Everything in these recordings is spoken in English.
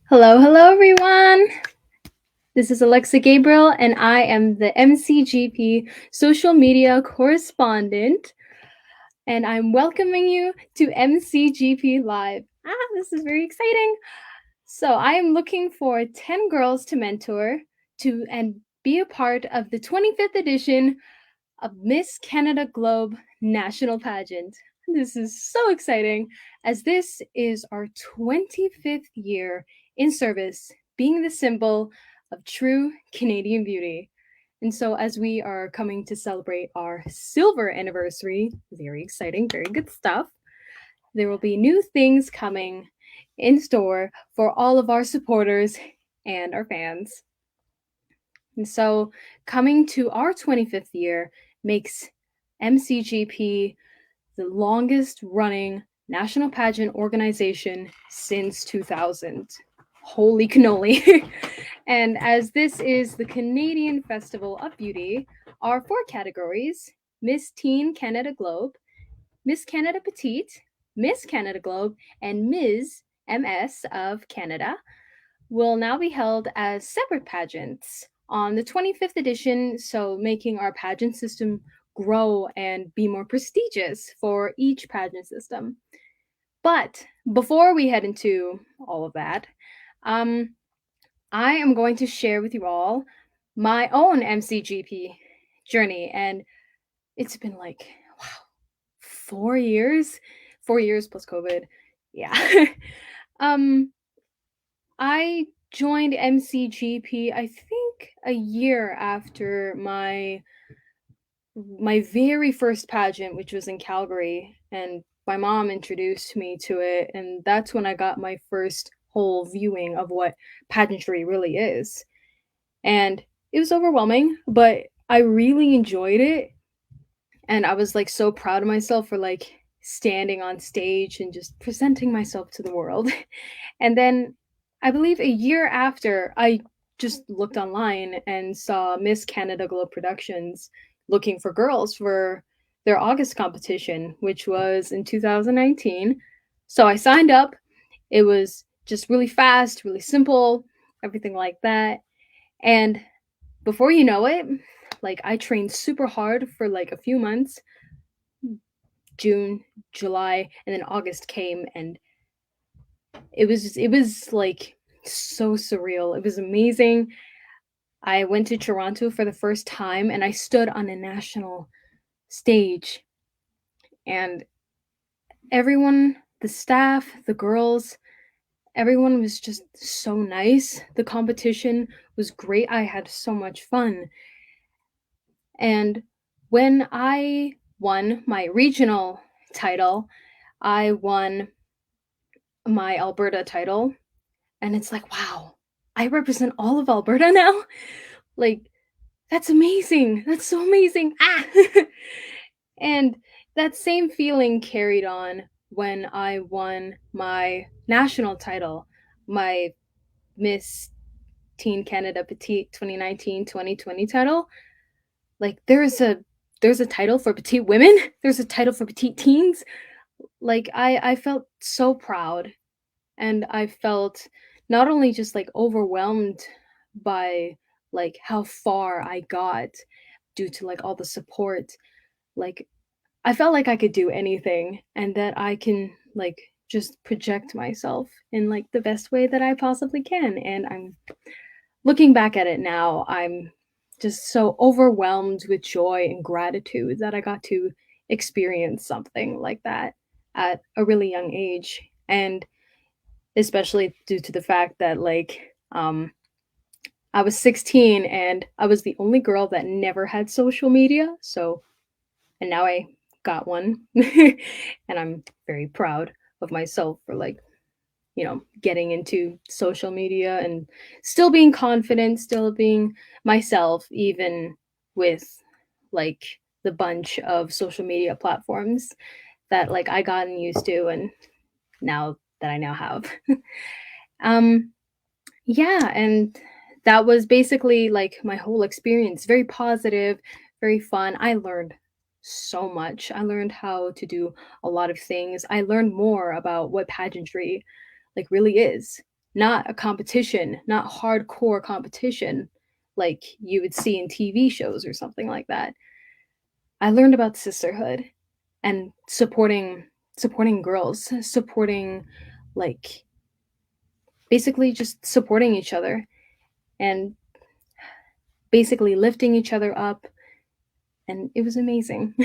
Hello, hello everyone. This is Alexa Gabriel, and I am the MCGP social media correspondent, and I'm welcoming you to MCGP Live. This is very exciting. So, I am looking for 10 girls to mentor to and be a part of the 25th edition of Miss Canada Globe National Pageant. This is so exciting as this is our 25th year in service, being the symbol of true Canadian beauty. And so, as we are coming to celebrate our silver anniversary, very exciting, very good stuff, there will be new things coming in store for all of our supporters and our fans. And so, coming to our 25th year makes MCGP the longest running national pageant organization since 2000. Holy cannoli. And as this is the Canadian Festival of Beauty, our four categories Miss Teen Canada Globe, Miss Canada Petite, Miss Canada Globe, and Ms. MS of Canada will now be held as separate pageants on the 25th edition, so making our pageant system grow and be more prestigious for each pageant system. But before we head into all of that, I am going to share with you all my own MCGP journey. And it's been like, wow, 4 years, 4 years plus COVID. Yeah. I joined MCGP, I think a year after my very first pageant, which was in Calgary, and my mom introduced me to it, and that's when I got my first whole viewing of what pageantry really is. And it was overwhelming, but I really enjoyed it, and I was like so proud of myself for like standing on stage and just presenting myself to the world. And then I believe a year after, I just looked online and saw Miss Canada Globe Productions looking for girls for their August competition, which was in 2019. So I signed up. It was just really fast, really simple, everything like that. And before you know it, like I trained super hard for like a few months. June, July, and then August came, and it was like so surreal. It was amazing. I went to Toronto for the first time and I stood on a national stage, and everyone, the staff, the girls, everyone was just so nice. The competition was great. I had so much fun. And when I won my regional title, I won my Alberta title, and it's like, wow, I represent all of Alberta now. Like, that's amazing. That's so amazing. And that same feeling carried on when I won my national title, my Miss Teen Canada Petite 2019-2020 title. Like, there's a title for petite women, there's a title for petite teens. Like, I felt so proud, and I felt not only just like overwhelmed by like how far I got due to like all the support. Like, I felt like I could do anything and that I can like just project myself in like the best way that I possibly can. And I'm looking back at it now, I'm just so overwhelmed with joy and gratitude that I got to experience something like that at a really young age. And especially due to the fact that I was 16 and I was the only girl that never had social media. So, and now I got one. And I'm very proud of myself for like, getting into social media and still being confident, still being myself, even with like the bunch of social media platforms that like I gotten used to and now that I now have. um yeah, and that was basically like my whole experience. Very positive, very fun. I learned so much. I learned how to do a lot of things. I learned more about what pageantry like really is. not a competition, not hardcore competition like you would see in TV shows or something like that. I learned about sisterhood and supporting girls, supporting, like, basically just supporting each other and basically lifting each other up, and it was amazing.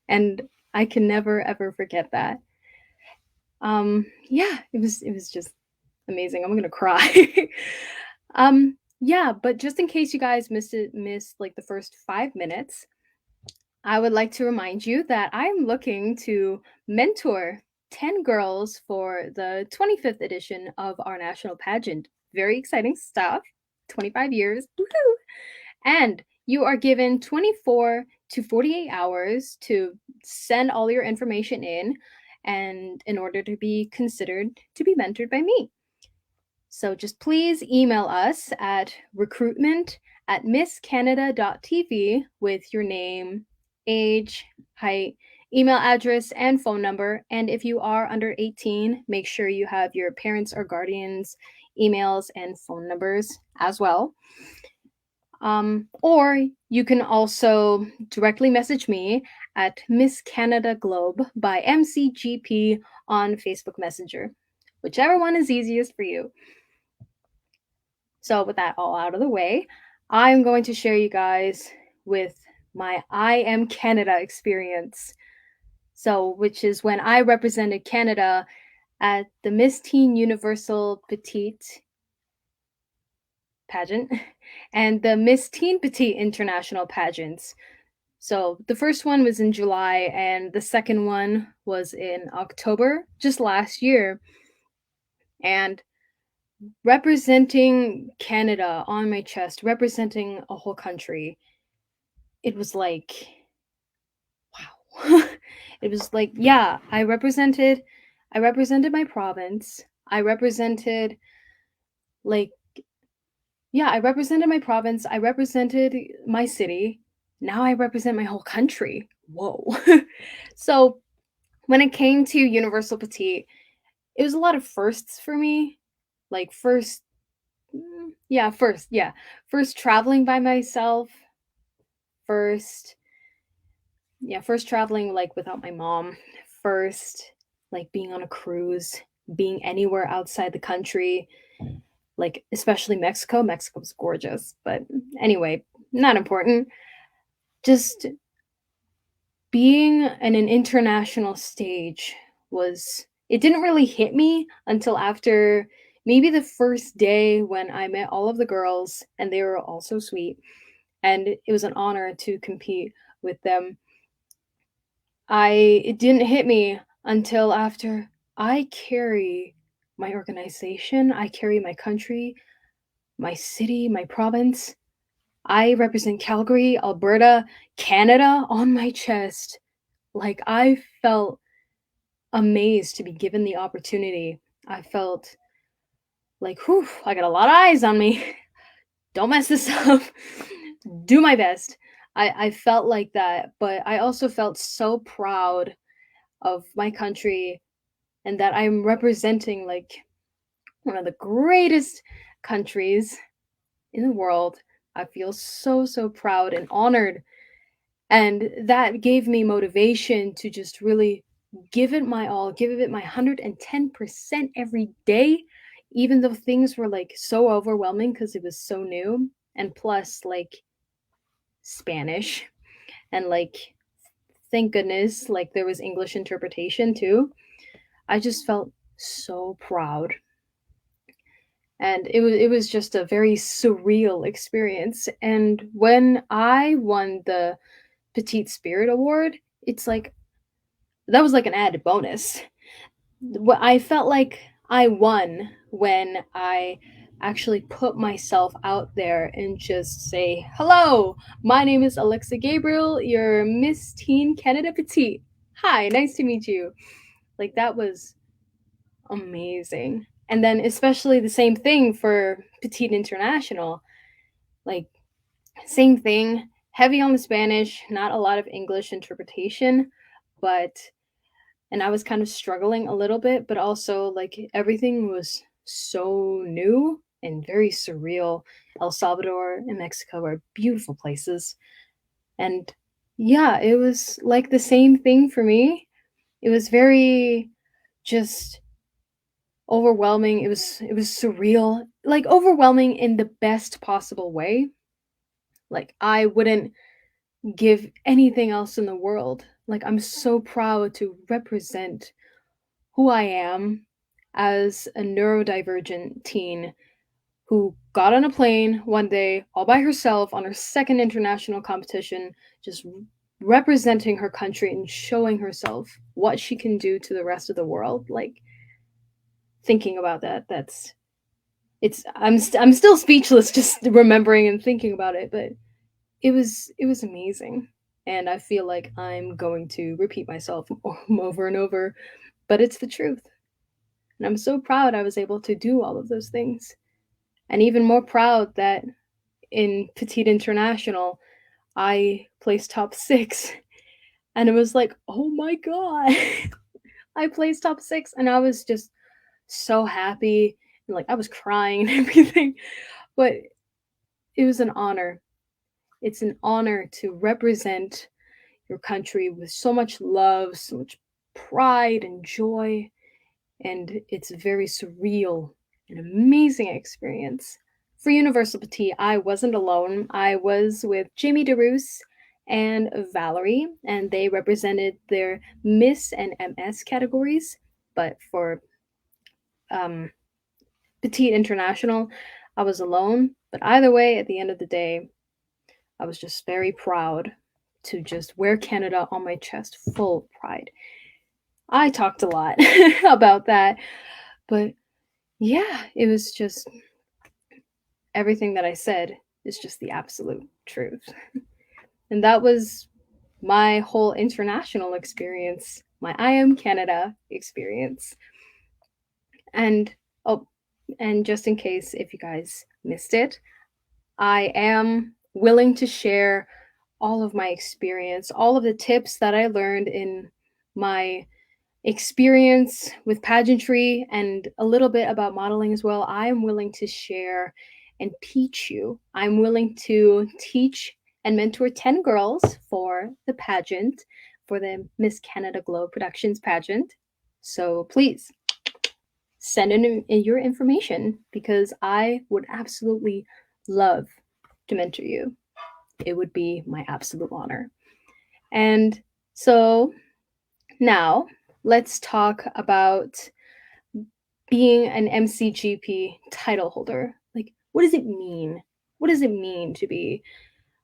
And I can never ever forget that. Yeah, it was just amazing. I'm going to cry. Yeah, but just in case you guys missed like the first 5 minutes, I would like to remind you that I'm looking to mentor 10 girls for the 25th edition of our national pageant. Very exciting stuff. 25 years. Woohoo! And you are given 24 to 48 hours to send all your information in, and in order to be considered to be mentored by me. So just please email us at recruitment@misscanada.tv with your name, age, height, email address, and phone number. And if you are under 18, make sure you have your parents or guardians' emails and phone numbers as well. Or you can also directly message me at Miss Canada Globe by MCGP on Facebook Messenger, whichever one is easiest for you. So, with that all out of the way, I'm going to share you guys with my I Am Canada experience. So, which is when I represented Canada at the Miss Teen Universal Petite pageant and the Miss Teen Petite International pageants. So the first one was in July and the second one was in October, just last year. And representing Canada on my chest, representing a whole country, it was like, wow. It was like, yeah, I represented my province. I represented, like, yeah, I represented my province. I represented my city. Now I represent my whole country. Whoa. So when it came to Universal Petite, it was a lot of firsts for me. Like first traveling by myself. First, first traveling like without my mom. First, like being on a cruise, being anywhere outside the country, like especially Mexico. Mexico's gorgeous, but anyway, not important. Just being in an international stage was, it didn't really hit me until after maybe the first day when I met all of the girls and they were all so sweet and it was an honor to compete with them. It didn't hit me until after I carry my organization, I carry my country, my city, my province. I represent Calgary, Alberta, Canada on my chest. Like, I felt amazed to be given the opportunity. I felt like, whew, I got a lot of eyes on me. Don't mess this up. Do my best. I felt like that, but I also felt so proud of my country and that I'm representing like one of the greatest countries in the world. I feel so, so proud and honored. And that gave me motivation to just really give it my all, give it my 110% every day, even though things were like so overwhelming because it was so new. And plus, like, Spanish. And like, thank goodness, like, there was English interpretation too. I just felt so proud. And it was just a very surreal experience. And when I won the Petite Spirit Award, it's like that was like an added bonus. I felt like I won when I actually put myself out there and just say, "Hello, my name is Alexa Gabriel, your Miss Teen Canada Petite. Hi, nice to meet you." Like, that was amazing. And then especially the same thing for Petite International. Like, same thing, heavy on the Spanish, not a lot of English interpretation, but and I was kind of struggling a little bit, but also like everything was so new and very surreal. El Salvador and Mexico are beautiful places. And yeah, it was like the same thing for me. It was very just overwhelming. It was surreal. Like overwhelming in the best possible way. Like I wouldn't give anything else in the world. Like I'm so proud to represent who I am as a neurodivergent teen who got on a plane one day all by herself on her second international competition, just representing her country and showing herself what she can do to the rest of the world. Like thinking about that, I'm still speechless just remembering and thinking about it, but it was amazing. And I feel like I'm going to repeat myself over and over, but it's the truth. And I'm so proud I was able to do all of those things. And even more proud that in Petite International, I placed top 6. And it was like, oh my God, I placed top 6. And I was just so happy. And like, I was crying and everything. But it was an honor. It's an honor to represent your country with so much love, so much pride and joy. And it's a very surreal and amazing experience. For Universal Petite, I wasn't alone. I was with Jamie DeRoos and Valerie, and they represented their Miss and MS categories. But for Petite International, I was alone. But either way, at the end of the day, I was just very proud to just wear Canada on my chest, full of pride. I talked a lot about that, but yeah, it was just everything that I said is just the absolute truth. And that was my whole international experience, my I Am Canada experience. And oh, and just in case if you guys missed it, I am willing to share all of my experience, all of the tips that I learned in my experience with pageantry and a little bit about modeling as well. I am willing to share and teach you. I'm willing to teach and mentor 10 girls for the pageant, for the Miss Canada Glow Productions pageant. So please send in your information because I would absolutely love to mentor you. It would be my absolute honor. And so now let's talk about being an MCGP title holder. Like, what does it mean? What does it mean to be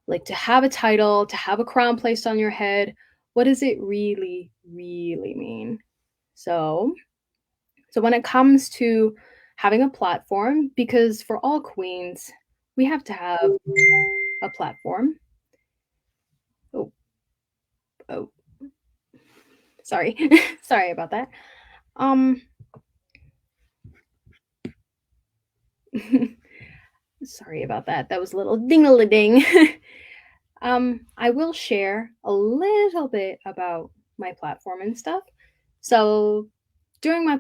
like to have a title, to have a crown placed on your head? What does it really, really mean? So when it comes to having a platform, because for all queens, we have to have a platform. Oh, oh, sorry, sorry about that. Sorry about that. That was a little ding-a-ling. I will share a little bit about my platform and stuff. So during my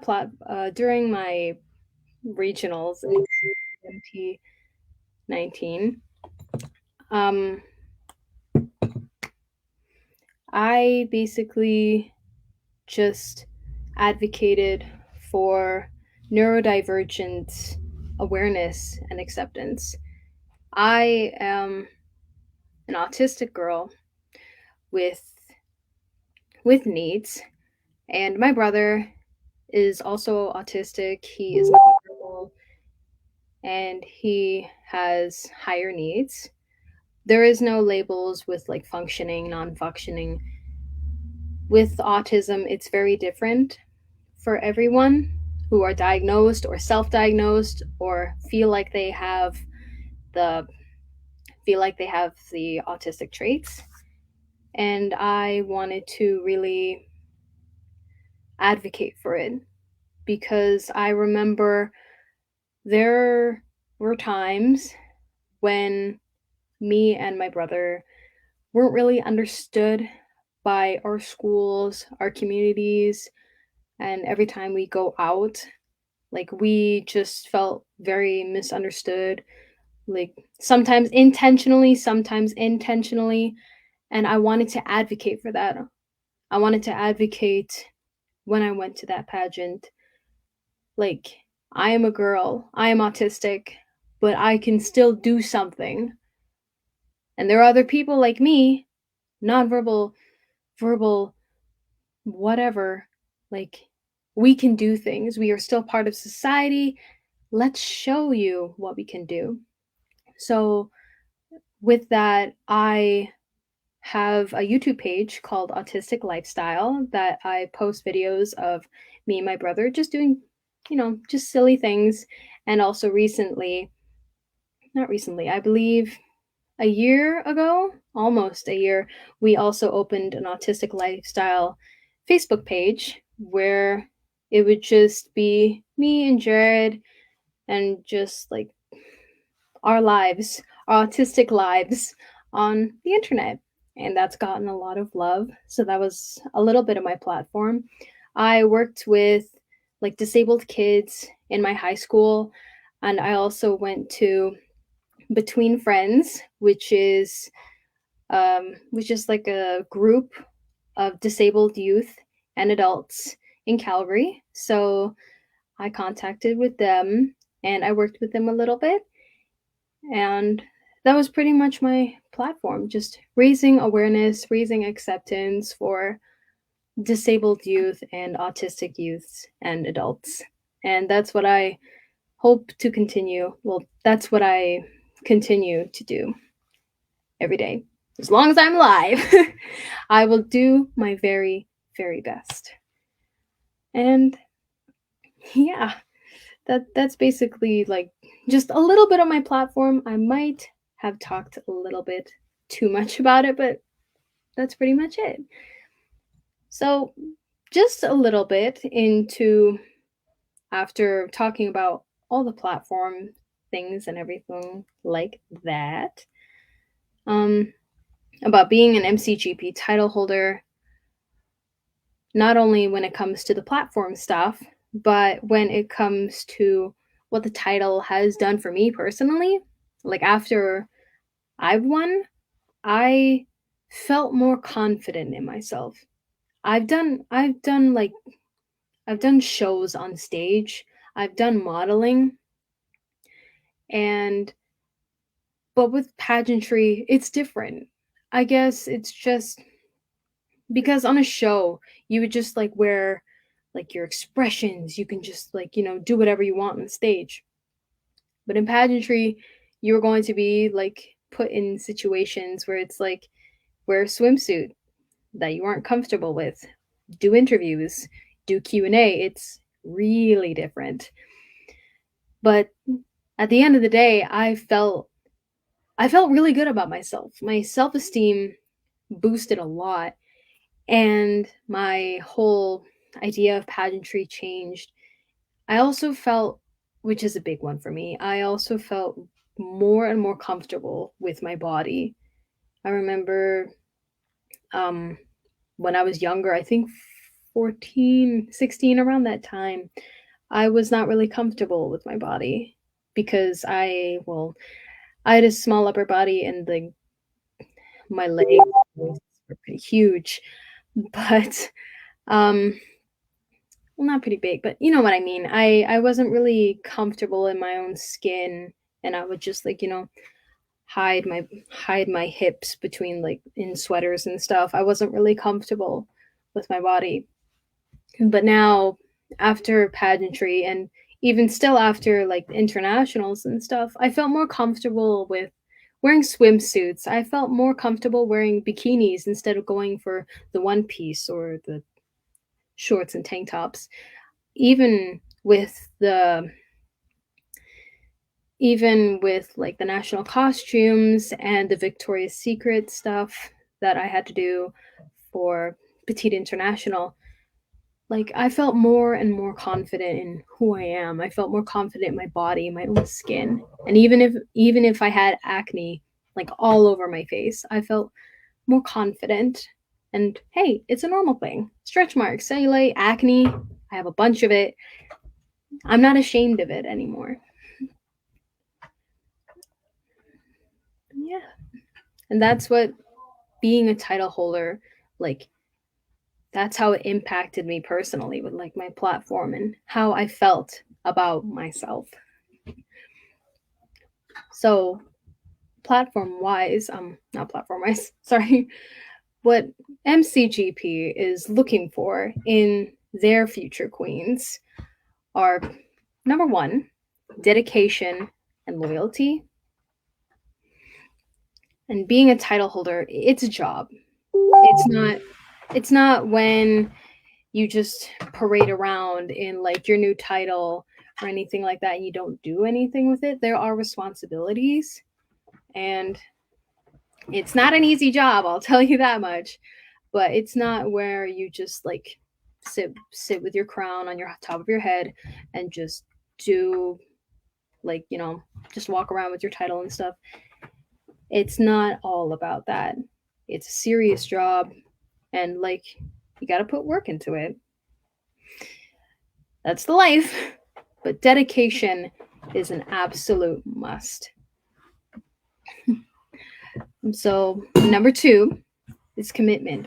regionals in 2019, I basically just advocated for neurodivergent awareness and acceptance. I am an autistic girl with needs, and my brother is also autistic. He is nonverbal and he has higher needs. There is no labels with like functioning, non-functioning. With autism, it's very different for everyone who are diagnosed or self-diagnosed or feel like they have the autistic traits. And I wanted to really advocate for it because I remember there were times when me and my brother weren't really understood by our schools, our communities, and every time we go out Like, we just felt very misunderstood, like sometimes intentionally, and I wanted to advocate for that. I wanted to advocate when I went to that pageant. Like, I am a girl, I am autistic, but I can still do something. And there are other people like me, nonverbal, verbal, whatever. Like, we can do things. We are still part of society. Let's show you what we can do. So, with that, I have a YouTube page called Autistic Lifestyle that I post videos of me and my brother just doing, just silly things. And also not recently, I believe a year ago, almost a year, we also opened an Autistic Lifestyle Facebook page where it would just be me and Jared and just like our lives, our autistic lives on the internet. And that's gotten a lot of love. So that was a little bit of my platform. I worked with like disabled kids in my high school, and I also went to Between Friends, which is like a group of disabled youth and adults in Calgary. So I contacted with them and I worked with them a little bit, and that was pretty much my platform, just raising awareness, raising acceptance for disabled youth and autistic youths and adults. And that's what I hope to continue. Well, that's what I continue to do every day. As long as I'm alive, I will do my very, very best. And yeah, that's basically like just a little bit of my platform. I might have talked a little bit too much about it, but that's pretty much it. So, just a little bit into after talking about all the platform things and everything like that, um, about being an MCGP title holder, not only when it comes to the platform stuff, but when it comes to what the title has done for me personally. Like, after I've won, I felt more confident in myself. I've done shows on stage. I've done modeling, and but with pageantry, it's different. I guess it's just because on a show, you would just like wear like your expressions, you can just like, do whatever you want on stage. But in pageantry, you're going to be like put in situations where it's like wear a swimsuit that you aren't comfortable with, do interviews, do Q&A. It's really different. But at the end of the day, I felt really good about myself. My self-esteem boosted a lot, and my whole idea of pageantry changed. I also felt, which is a big one for me, I also felt more and more comfortable with my body. I remember when I was younger, I think 14, 16, around that time, I was not really comfortable with my body because I had a small upper body and my legs were pretty huge, but well, not pretty big, but you know what I mean. I wasn't really comfortable in my own skin, and I would just like, hide my hips between like in sweaters and stuff. I wasn't really comfortable with my body. But now, after pageantry and even still after like internationals and stuff, I felt more comfortable with wearing swimsuits. I felt more comfortable wearing bikinis instead of going for the one piece or the shorts and tank tops. Even with the even with like the national costumes and the Victoria's Secret stuff that I had to do for Petite International, like I felt more and more confident in who I am. I felt more confident in my body, my own skin. And even if I had acne like all over my face, I felt more confident. And hey, it's a normal thing. Stretch marks, cellulite, acne, I have a bunch of it. I'm not ashamed of it anymore. Yeah. And that's what being a title holder, like, that's how it impacted me personally with like my platform and how I felt about myself. So platform wise, not platform wise, sorry, what MCGP is looking for in their future queens are number one, dedication and loyalty. And being a title holder, it's a job. It's not when you just parade around in like your new title or anything like that and you don't do anything with it. There are responsibilities, and it's not an easy job, I'll tell you that much. But it's not where you just like sit with your crown on your top of your head and just do like, just walk around with your title and stuff. It's not all about that. It's a serious job, and like you got to put work into it. That's the life. But dedication is an absolute must. So, number two is commitment.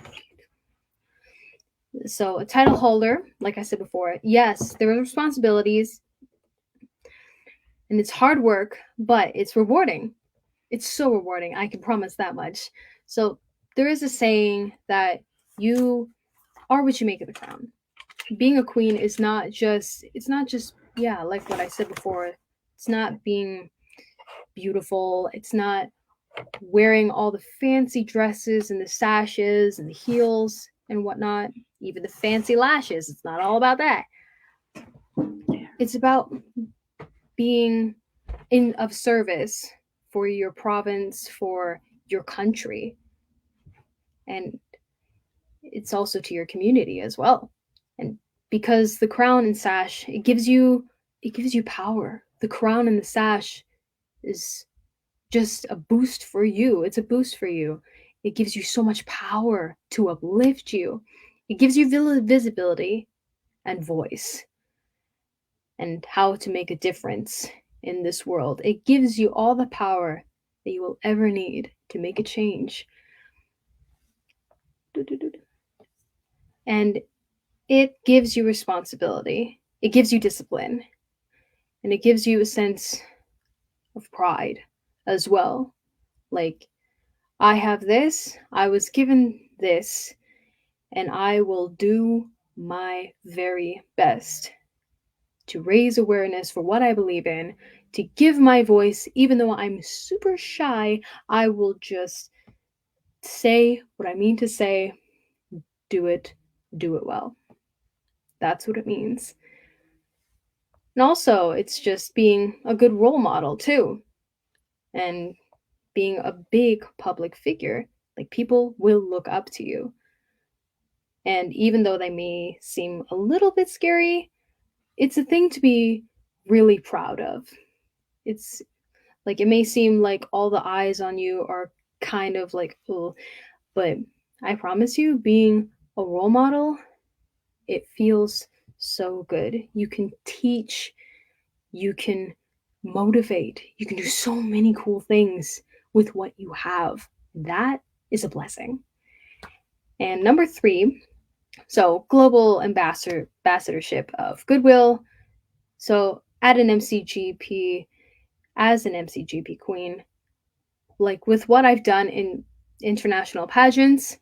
So, a title holder, like I said before, yes, there are responsibilities and it's hard work, but it's rewarding. It's so rewarding. I can promise that much. So, there is a saying that you are what you make of the crown. Being a queen is not just, yeah, like what I said before. It's not being beautiful. It's not wearing all the fancy dresses and the sashes and the heels and whatnot, even the fancy lashes. It's not all about that. It's about being of service for your province, for your country, and it's also to your community as well. And because the crown and sash, it gives you power. The crown and the sash is just a boost for you. It's a boost for you. It gives you so much power to uplift you. It gives you visibility and voice and how to make a difference in this world. It gives you all the power that you will ever need to make a change. And it gives you responsibility. It gives you discipline. And it gives you a sense of pride as well. Like, I have this, I was given this, and I will do my very best to raise awareness for what I believe in, to give my voice, even though I'm super shy. I will just say what I mean to say, do it well. That's what it means. And also, it's just being a good role model too, and being a big public figure. Like, people will look up to you. And even though they may seem a little bit scary, it's a thing to be really proud of. It's like, it may seem like all the eyes on you are kind of like, oh, but I promise you, being a role model, it feels so good. You can teach, you can motivate, you can do so many cool things with what you have. That is a blessing. And number three, so global ambassadorship of goodwill. So at an MCGP, as an MCGP queen, like with what I've done in international pageants,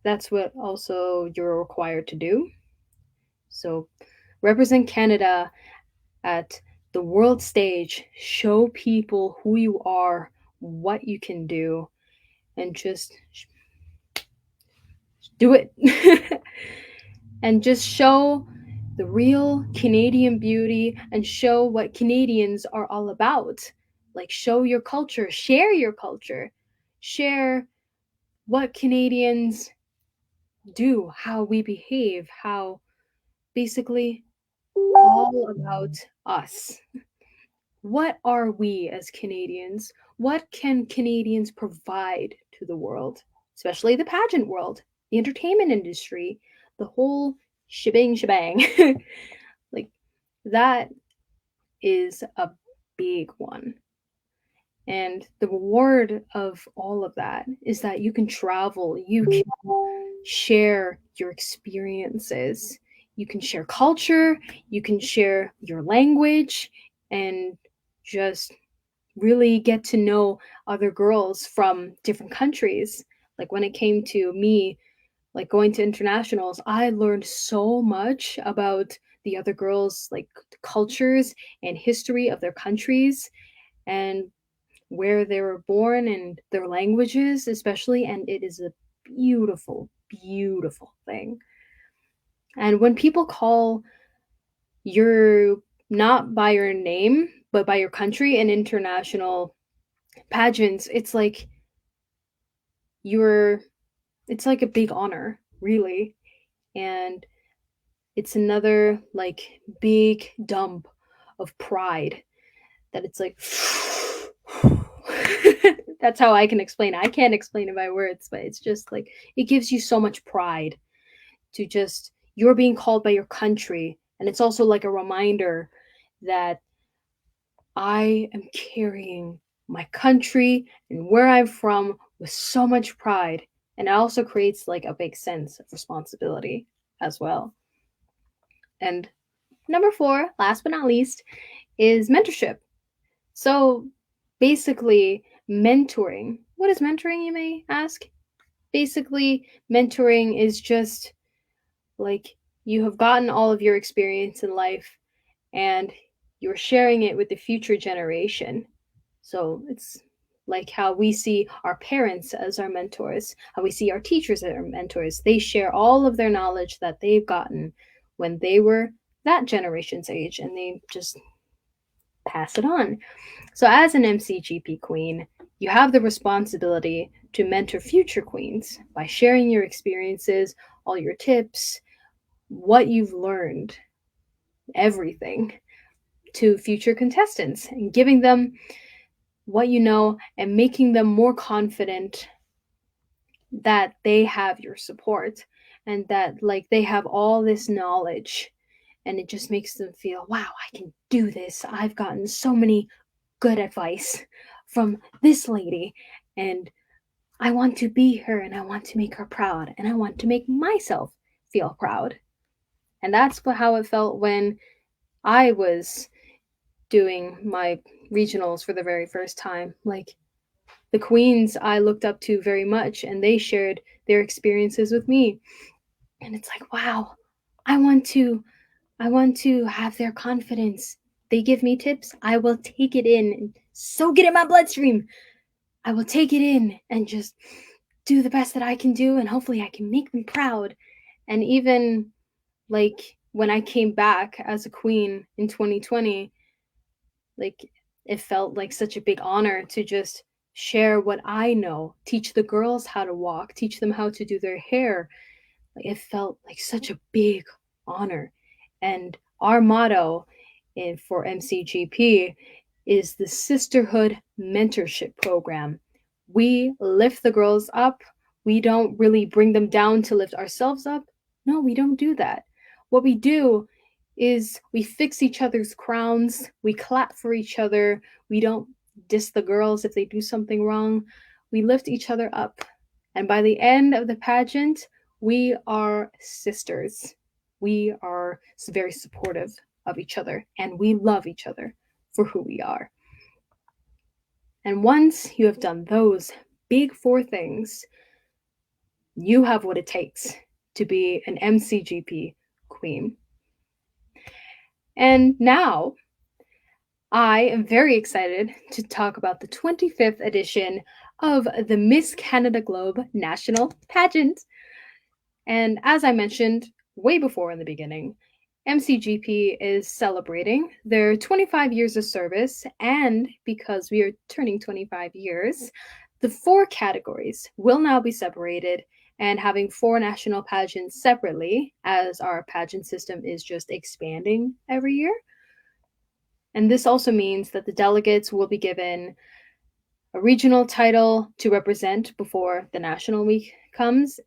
that's what also you're required to do. So represent Canada at the world stage, show people who you are, what you can do, and just do it. And just show the real Canadian beauty and show what Canadians are all about. Like, show your culture, share what Canadians do, how we behave, how basically all about us. What are we as Canadians? What can Canadians provide to the world, especially the pageant world, the entertainment industry, the whole shebang. Like, that is a big one. And the reward of all of that is that you can travel, you can share your experiences, you can share culture, you can share your language, and just really get to know other girls from different countries. Like when it came to me, like going to internationals, I learned so much about the other girls, like cultures and history of their countries and where they were born and their languages, especially. And it is a beautiful, beautiful thing. And when people call your not by your name, but by your country in international pageants, you're it's like a big honor, really. And it's another like big dump of pride that it's like that's how I can explain it. I can't explain it by words, but it's just like it gives you so much pride to just you're being called by your country. And it's also like a reminder that I am carrying my country and where I'm from with so much pride. And it also creates like a big sense of responsibility as well. And number 4, last but not least, is mentorship. So basically, mentoring. What is mentoring, you may ask? Basically, mentoring is just like you have gotten all of your experience in life and you're sharing it with the future generation. So it's like how we see our parents as our mentors, how we see our teachers as our mentors. They share all of their knowledge that they've gotten when they were that generation's age and they just pass it on. So, as an MCGP queen, you have the responsibility to mentor future queens by sharing your experiences, all your tips, what you've learned, everything to future contestants and giving them what you know and making them more confident that they have your support and that like they have all this knowledge and it just makes them feel wow, I can do this. I've gotten so many good advice from this lady and I want to be her and I want to make her proud and I want to make myself feel proud. And that's how it felt when I was doing my regionals for the very first time. Like the queens I looked up to very much and they shared their experiences with me. And it's like, wow, I want to have their confidence. They give me tips, I will take it in and soak it in my bloodstream. I will take it in and just do the best that I can do and hopefully I can make them proud. And even like when I came back as a queen in 2020, like it felt like such a big honor to just share what I know, teach the girls how to walk, teach them how to do their hair. Like it felt like such a big honor. And our motto for MCGP is the Sisterhood Mentorship Program. We lift the girls up. We don't really bring them down to lift ourselves up. No, we don't do that. What we do is we fix each other's crowns, we clap for each other, we don't diss the girls if they do something wrong. We lift each other up. And by the end of the pageant, we are sisters. We are very supportive of each other and we love each other for who we are. And once you have done those big 4 things, you have what it takes to be an MCGP queen. And now I am very excited to talk about the 25th edition of the Miss Canada Globe National Pageant. And as I mentioned way before in the beginning, MCGP is celebrating their 25 years of service, and because we are turning 25 years, the 4 categories will now be separated and having 4 national pageants separately, as our pageant system is just expanding every year. And this also means that the delegates will be given a regional title to represent before the national week comes,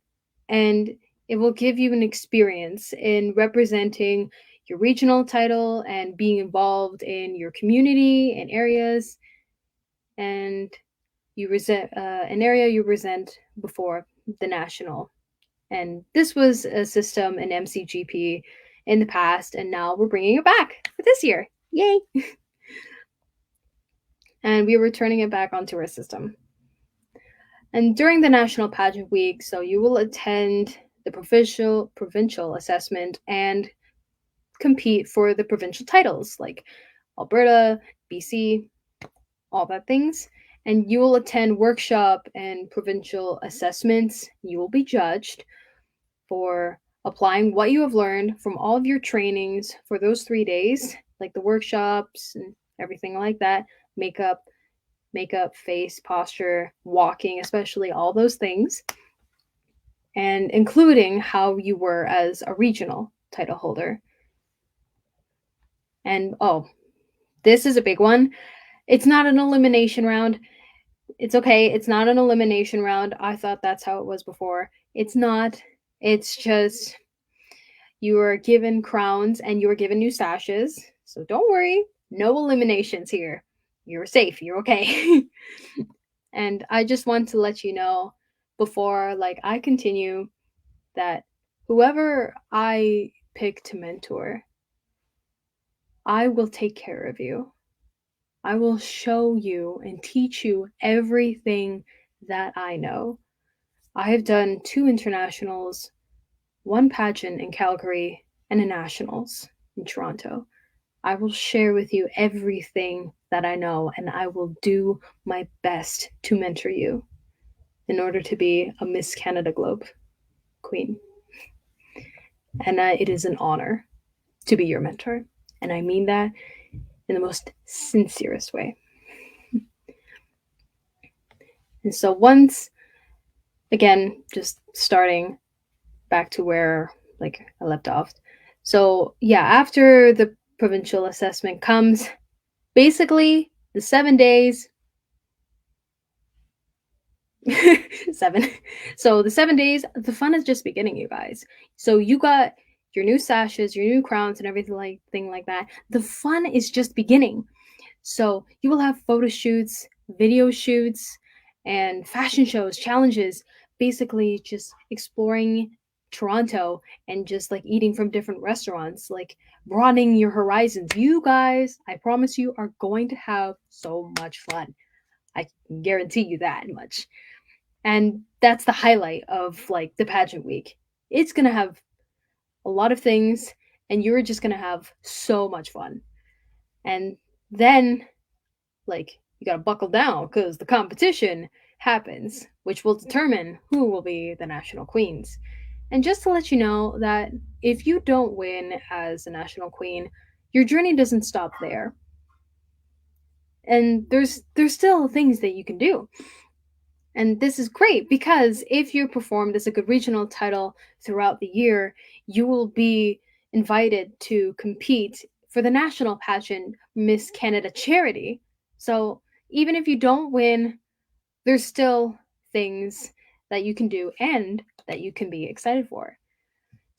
and it will give you an experience in representing your regional title and being involved in your community and areas, and you resent an area you resent before the national. And this was a system in MCGP in the past, and now we're bringing it back for this year. Yay! And we were turning it back onto our system. And during the National Pageant Week, so you will attend the provincial assessment and compete for the provincial titles like Alberta, BC, all that things. And you will attend workshop and provincial assessments. You will be judged for applying what you have learned from all of your trainings for those 3 days, like the workshops and everything like that, makeup, face, posture, walking, especially all those things, and including how you were as a regional title holder. And this is a big one. It's not an elimination round. It's okay. It's not an elimination round. I thought that's how it was before. It's not. It's just you are given crowns and you are given new sashes. So don't worry. No eliminations here. You're safe. You're okay. And I just want to let you know before I continue that whoever I pick to mentor, I will take care of you. I will show you and teach you everything that I know. I have done 2 internationals, 1 pageant in Calgary, and a nationals in Toronto. I will share with you everything that I know, and I will do my best to mentor you in order to be a Miss Canada Globe queen. And it is an honor to be your mentor. And I mean that in the most sincerest way. And so once, again, just starting back to where I left off. So yeah, after the provincial assessment comes basically the 7 days. 7. So the 7 days, the fun is just beginning, you guys. So you got your new sashes, your new crowns, and everything like that. The fun is just beginning. So you will have photo shoots, video shoots, and fashion shows, challenges, basically just exploring Toronto and just eating from different restaurants, broadening your horizons. You guys, I promise you, are going to have so much fun. I can guarantee you that much. And that's the highlight of the pageant week. It's going to have a lot of things, and you're just going to have so much fun. And then you got to buckle down because the competition happens, which will determine who will be the national queens. And just to let you know that if you don't win as a national queen, your journey doesn't stop there. And there's still things that you can do. And this is great because if you performed as a good regional title throughout the year, you will be invited to compete for the national pageant Miss Canada charity. So even if you don't win, there's still things that you can do and that you can be excited for.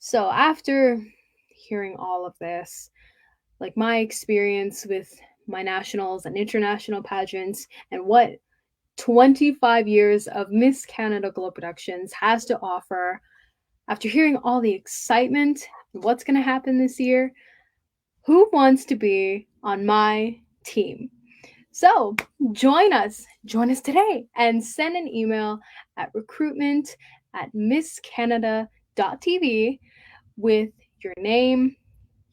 So after hearing all of this, my experience with my nationals and international pageants and what 25 years of Miss Canada Globe Productions has to offer, after hearing all the excitement, what's going to happen this year, who wants to be on my team? So join us today and send an email at recruitment@misscanada.tv with your name,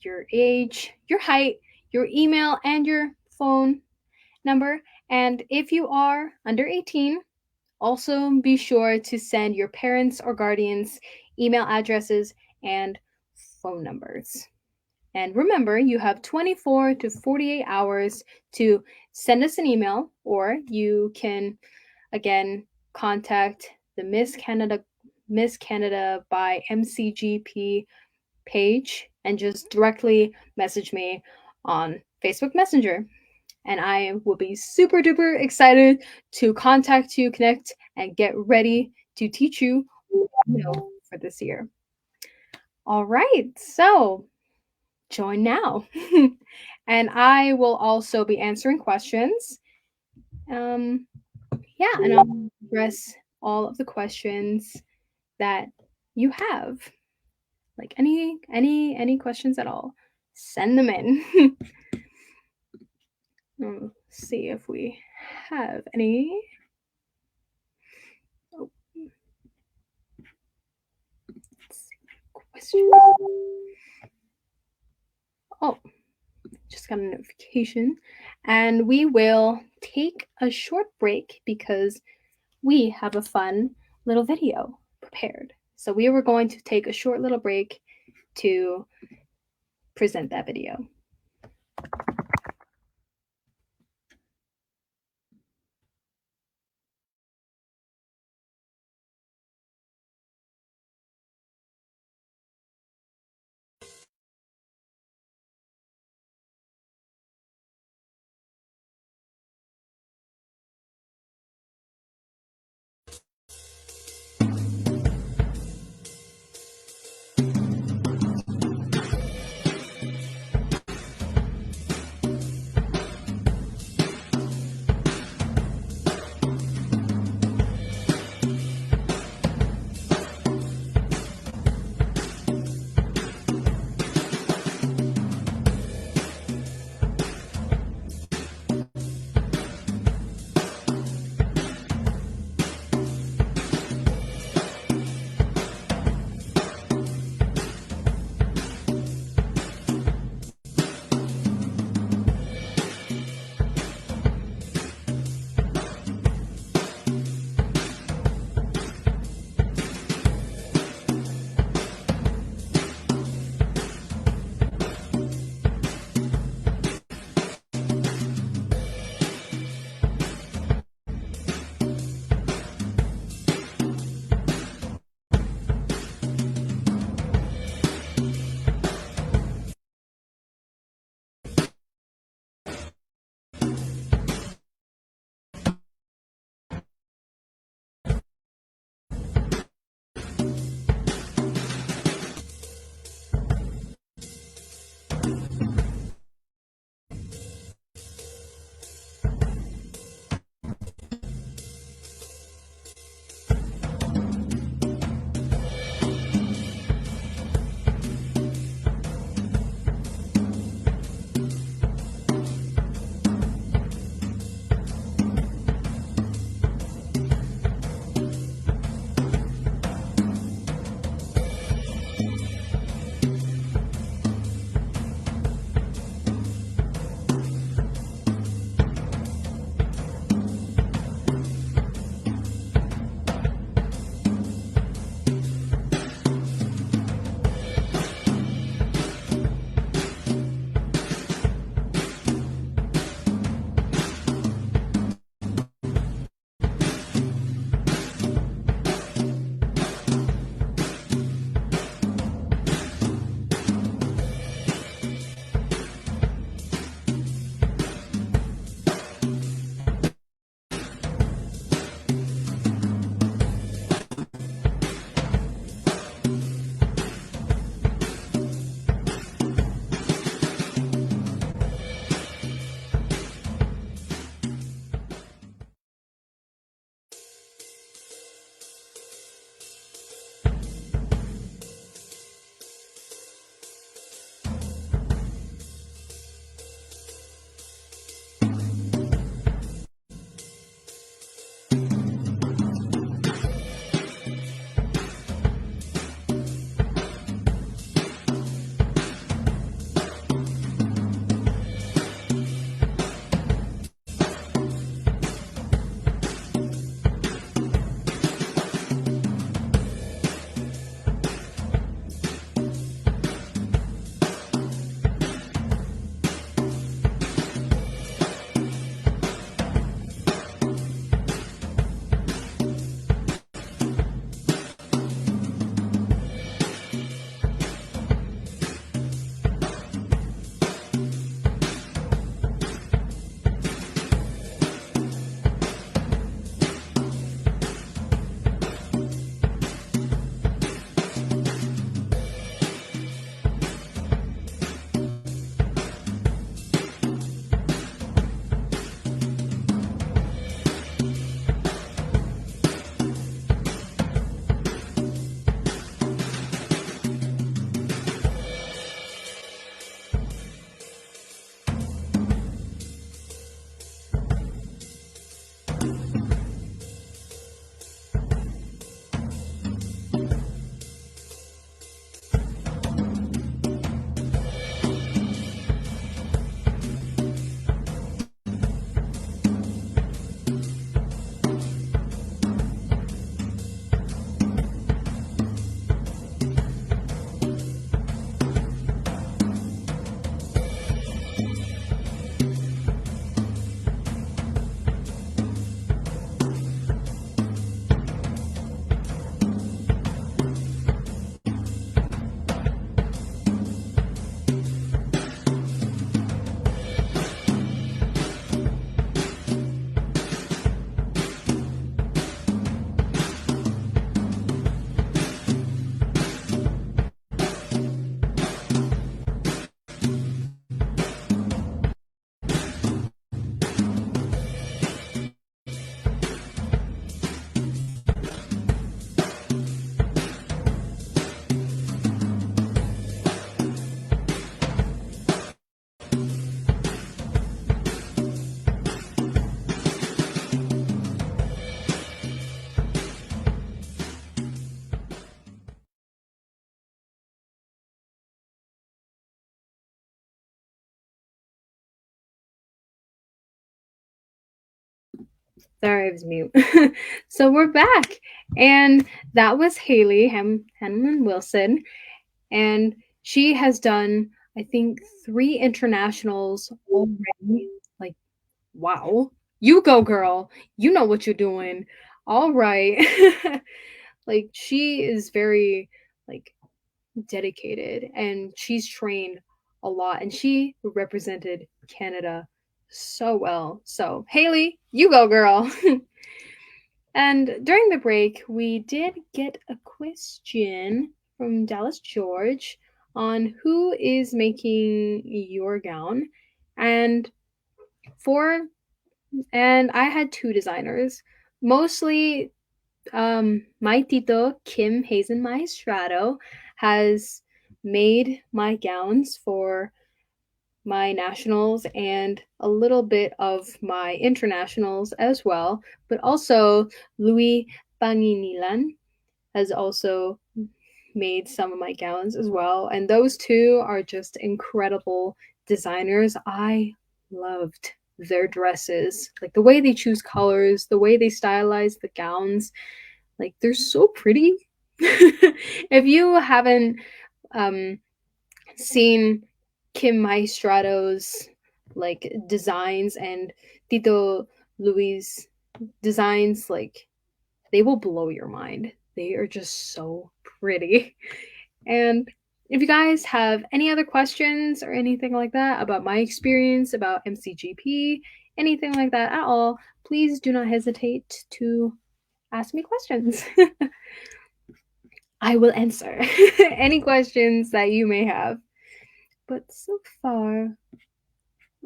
your age, your height, your email, and your phone number. And if you are under 18, also be sure to send your parents or guardians email addresses and phone numbers. And remember, you have 24 to 48 hours to send us an email, or you can, again, contact the Miss Canada by MCGP page and just directly message me on Facebook Messenger. And I will be super duper excited to contact you, connect, and get ready to teach you what I know for this year. All right, so join now. And I will also be answering questions. And I'll address all of the questions that you have. Like any questions at all, send them in. Let's see if we have any. Oh. Question. Oh, just got a notification. And we will take a short break because we have a fun little video prepared. So we were going to take a short little break to present that video. Sorry, I was mute. So we're back. And that was Haley Hanman Wilson. And she has done, I think, 3 internationals already. Like, wow. You go, girl. You know what you're doing. All right. Like, she is very, like, dedicated, and she's trained a lot, and she represented Canada so well. So, Haley, you go, girl. And during the break, we did get a question from Dallas George on who is making your gown. And for and I had 2 designers. Mostly my tito Kim Hazen Maestrado has made my gowns for my nationals and a little bit of my internationals as well. But also Louis Panginilan has also made some of my gowns as well. And those 2 are just incredible designers. I loved their dresses, like the way they choose colors, the way they stylize the gowns. Like, they're so pretty. If you haven't um, seen Kim Maestrado's like designs and Tito Luis designs, like, they will blow your mind. They are just so pretty. And if you guys have any other questions or anything like that about my experience about MCGP, anything like that at all, please do not hesitate to ask me questions. I will answer any questions that you may have. But so far,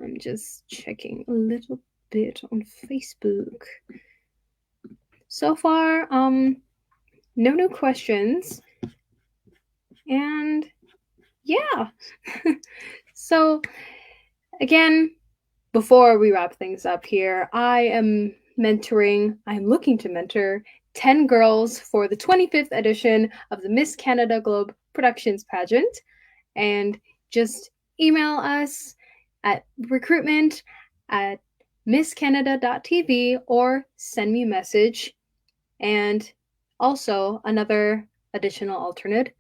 I'm just checking a little bit on Facebook. So far, no new questions. And yeah. So again, before we wrap things up here, I'm looking to mentor 10 girls for the 25th edition of the Miss Canada Globe Productions pageant. And just email us at recruitment at misscanada.tv or send me a message. And also, another additional alternate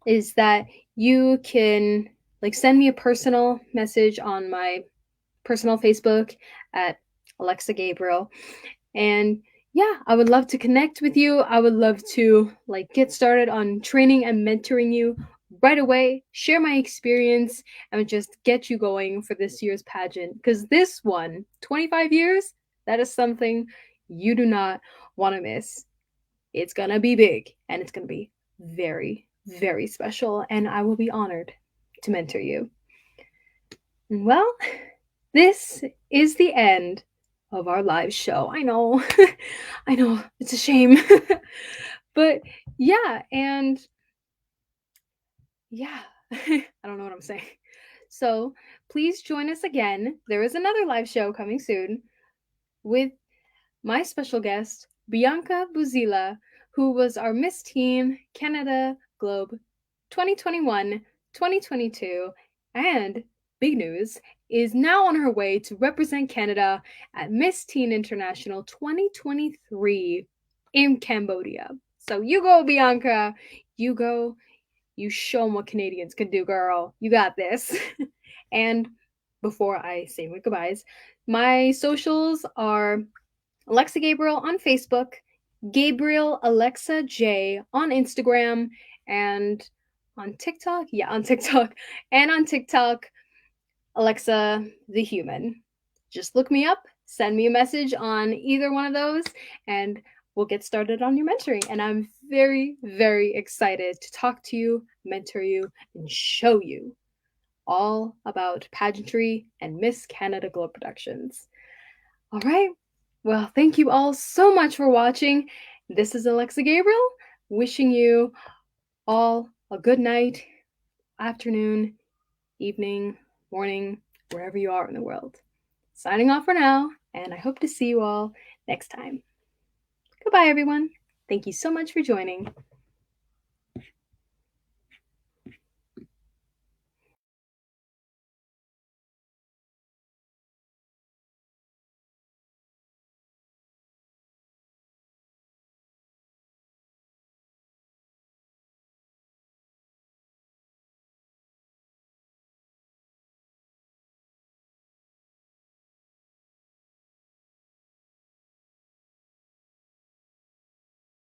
is that you can like send me a personal message on my personal Facebook at Alexa Gabriel. And yeah, I would love to connect with you. I would love to like get started on training and mentoring you right away, share my experience, and just get you going for this year's pageant. Because this one, 25 years, that is something you do not want to miss. It's gonna be big and it's gonna be very, very special, and I will be honored to mentor you. Well, this is the end of our live show. I know. I know. It's a shame. But yeah, and yeah, I don't know what I'm saying. So please join us again. There is another live show coming soon with my special guest, Bianca Buzila, who was our Miss Teen Canada Globe 2021 2022, and big news, is now on her way to represent Canada at Miss Teen International 2023 in Cambodia. So you go, Bianca. You go. You show them what Canadians can do, girl. You got this. And before I say my goodbyes, my socials are Alexa Gabriel on Facebook, Gabriel Alexa J on Instagram, and on TikTok. Yeah, on TikTok. And on TikTok, Alexa the Human. Just look me up, send me a message on either one of those, and we'll get started on your mentoring. And I'm very, very excited to talk to you, mentor you, and show you all about pageantry and Miss Canada Globe Productions. All right. Well, thank you all so much for watching. This is Alexa Gabriel, wishing you all a good night, afternoon, evening, morning, wherever you are in the world. Signing off for now, and I hope to see you all next time. Goodbye, everyone. Thank you so much for joining.